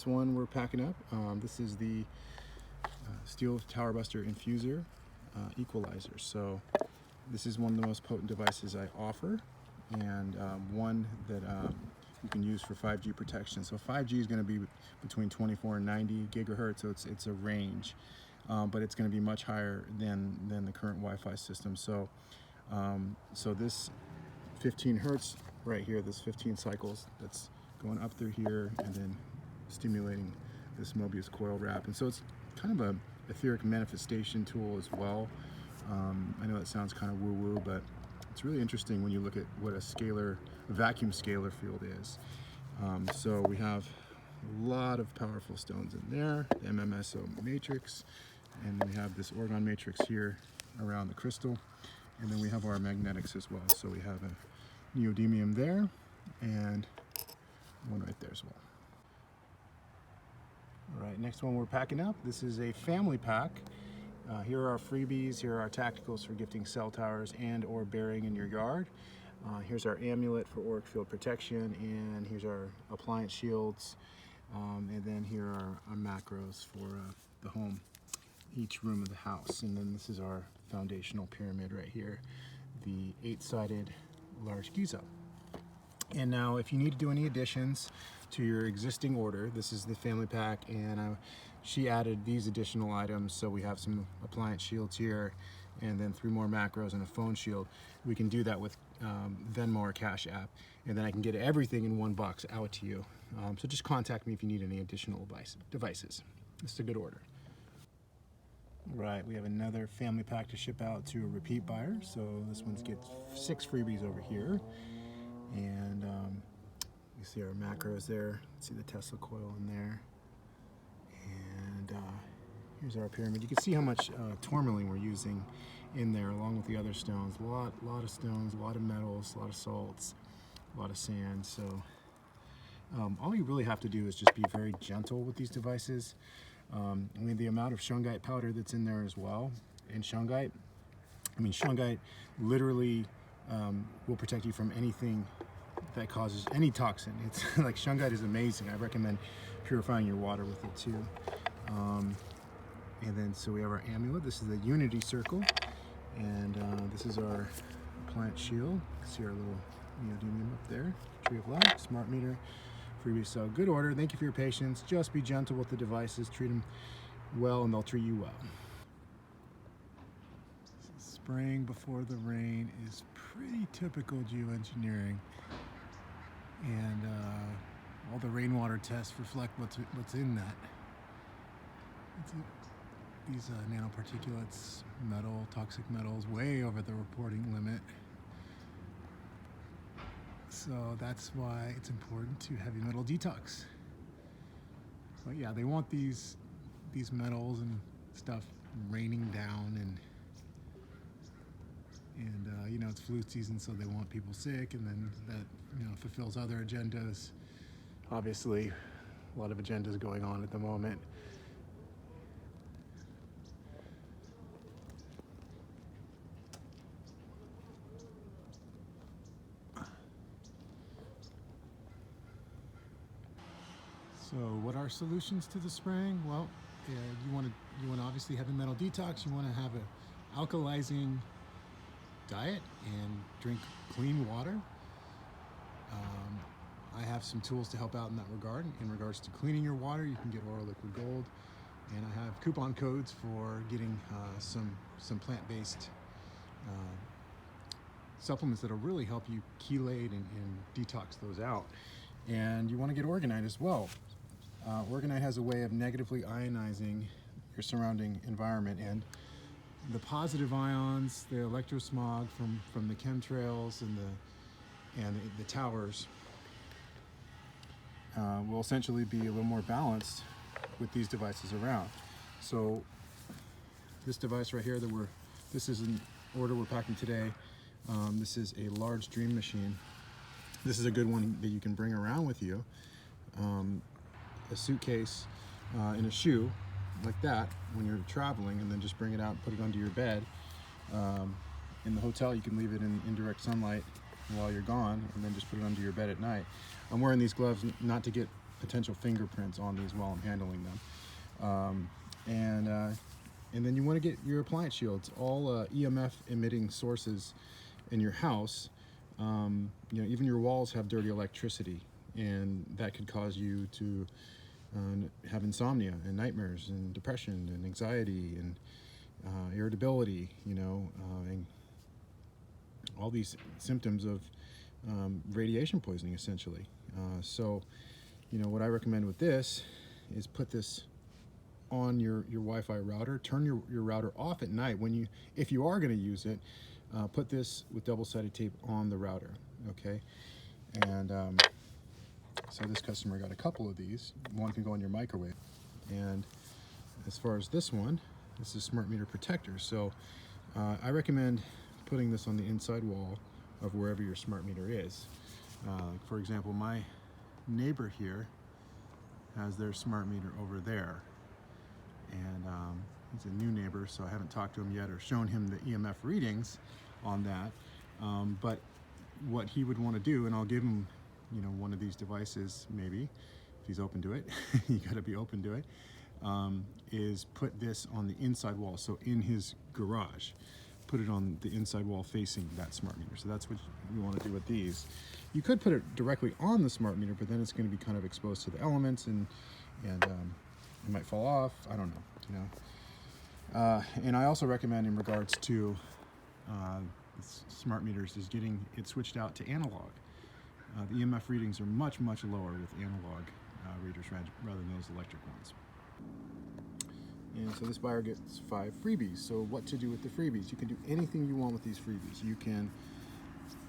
This one we're packing up. This is the steel Towerbuster Infuser Equalizer. So this is one of the most potent devices I offer, and one that you can use for 5G protection. So 5G is going to be between 24 and 90 gigahertz, so it's a range, but it's going to be much higher than the current Wi-Fi system. So so this 15 hertz right here, this 15 cycles, that's going up through here and then stimulating this Mobius coil wrap. And so it's kind of a etheric manifestation tool as well. I know that sounds kind of woo-woo, but it's really interesting when you look at what a vacuum scalar field is. So we have a lot of powerful stones in there, the MMSO matrix, and then we have this Orgone matrix here around the crystal, and then we have our magnetics as well. So we have a neodymium there and one right there as well. All right, next one we're packing up. This is a family pack. Here are our freebies. Here are our tacticals for gifting cell towers and or burying in your yard. Here's our amulet for auric field protection, and here's our appliance shields. And then here are our macros for the home, each room of the house. And then this is our foundational pyramid right here, the 8-sided large Giza. And now if you need to do any additions to your existing order, this is the family pack, and she added these additional items. So we have some appliance shields here, and then 3 more macros and a phone shield. We can do that with Venmo or Cash App, and then I can get everything in one box out to you. So just contact me if you need any additional devices. This is a good order. Right, we have another family pack to ship out to a repeat buyer. So this one gets 6 freebies over here. And you see our macros there. See the Tesla coil in there. And here's our pyramid. You can see how much tourmaline we're using in there, along with the other stones. A lot of stones, a lot of metals, a lot of salts, a lot of sand. So all you really have to do is just be very gentle with these devices. I mean, the amount of shungite powder that's in there as well. And shungite literally will protect you from anything that causes any toxin. It's like shungite is amazing. I recommend purifying your water with it too. And then so we have our amulet. This is the unity circle, and this is our plant shield. You can see our little neodymium up there, tree of life, smart meter, freebies. So good order. Thank you for your patience. Just be gentle with the devices. Treat them well, and they'll treat you well. Spraying before the rain is pretty typical geoengineering, and all the rainwater tests reflect what's in that. These nanoparticulates, metal, toxic metals, way over the reporting limit. So that's why it's important to heavy metal detox. But yeah, they want these metals and stuff raining down, and you know, it's flu season, so they want people sick, and then that, you know, fulfills other agendas. Obviously, a lot of agendas going on at the moment. So what are solutions to the spraying? Well, you want to obviously heavy metal detox. You want to have a alkalizing diet and drink clean water. I have some tools to help out in that regard. In regards to cleaning your water, you can get Oral Liquid Gold, and I have coupon codes for getting some plant-based supplements that'll really help you chelate and detox those out. And you want to get Orgonite as well. Orgonite has a way of negatively ionizing your surrounding environment, and the positive ions, the electrosmog from the chemtrails and the towers will essentially be a little more balanced with these devices around. So this device right here this is an order we're packing today. This is a large dream machine. This is a good one that you can bring around with you. A suitcase in a shoe like that when you're traveling, and then just bring it out and put it under your bed. In the hotel, you can leave it in indirect sunlight while you're gone, and then just put it under your bed at night. I'm wearing these gloves not to get potential fingerprints on these while I'm handling them. And then you want to get your appliance shields, all EMF emitting sources in your house. Even your walls have dirty electricity, and that could cause you to have insomnia and nightmares and depression and anxiety and irritability, and all these symptoms of radiation poisoning, essentially. So what I recommend with this is put this on your Wi-Fi router. Turn your router off at night if you are going to use it. Put this with double-sided tape on the router, okay? And so this customer got a couple of these. One can go in your microwave. And as far as this one, this is smart meter protector. So I recommend putting this on the inside wall of wherever your smart meter is. For example, my neighbor here has their smart meter over there. And he's a new neighbor, so I haven't talked to him yet or shown him the EMF readings on that. But what he would want to do, and I'll give him, one of these devices, maybe, if he's open to it. You got to be open to it. Is put this on the inside wall, so in his garage. Put it on the inside wall facing that smart meter. So that's what you want to do with these. You could put it directly on the smart meter, but then it's going to be kind of exposed to the elements, and it might fall off. I don't know, and I also recommend, in regards to smart meters, is getting it switched out to analog. The EMF readings are much lower with analog readers rather than those electric ones. And so this buyer gets 5 freebies. So what to do with the freebies? You can do anything you want with these freebies. You can,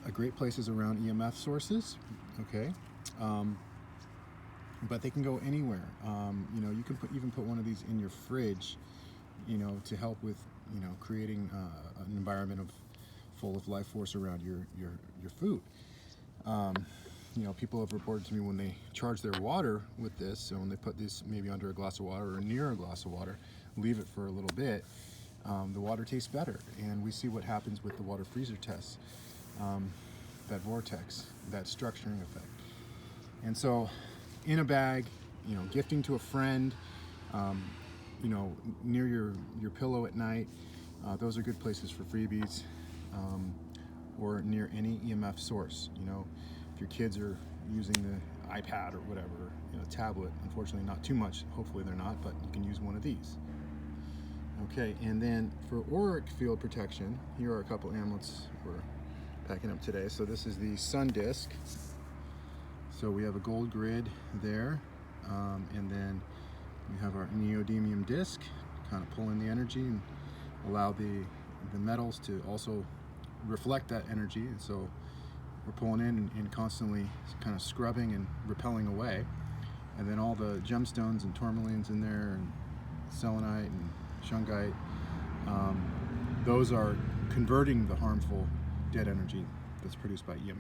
a great place is around EMF sources, okay? But they can go anywhere. You can even put one of these in your fridge, to help with, creating an environment full of life force around your food. People have reported to me when they charge their water with this, so when they put this maybe under a glass of water or near a glass of water, leave it for a little bit, the water tastes better. And we see what happens with the water freezer tests, that vortex, that structuring effect. And so in a bag, gifting to a friend, near your pillow at night, those are good places for freebies, or near any EMF source. If your kids are using the iPad or whatever, tablet, unfortunately not too much, hopefully they're not, but you can use one of these. Okay, and then for auric field protection, here are a couple amulets we're packing up today. So this is the sun disc. So we have a gold grid there, and then we have our neodymium disc, kind of pull in the energy and allow the metals to also reflect that energy. And so we're pulling in and constantly kind of scrubbing and repelling away. And then all the gemstones and tourmalines in there, and selenite and shungite, those are converting the harmful dead energy that's produced by EMF.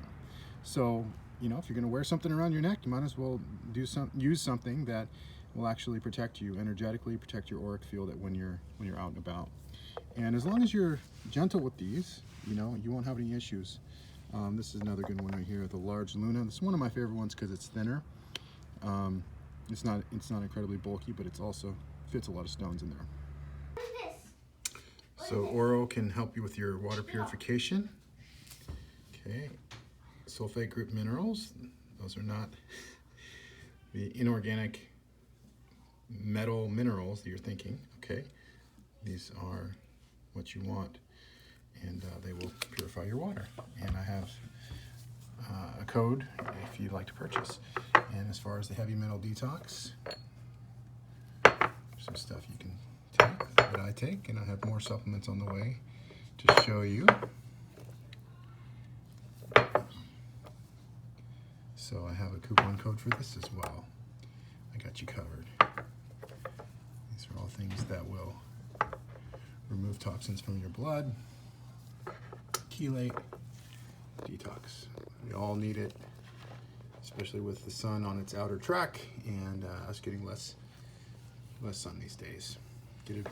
So, if you're going to wear something around your neck, you might as well use something that will actually protect you energetically, protect your auric field when you're out and about. And as long as you're gentle with these, you won't have any issues. This is another good one right here, the large Luna. This is one of my favorite ones because it's thinner. It's not incredibly bulky, but it's also fits a lot of stones in there. So Oro can help you with your water purification. Okay, sulfate group minerals. Those are not the inorganic metal minerals that you're thinking. Okay, these are what you want, and they will purify your water. And I have a code if you'd like to purchase. And as far as the heavy metal detox, some stuff you can take that I take, and I have more supplements on the way to show you. So I have a coupon code for this as well. I got you covered. These are all things that will remove toxins from your blood, chelate, detox. We all need it, especially with the sun on its outer track and us getting less sun these days. Get it.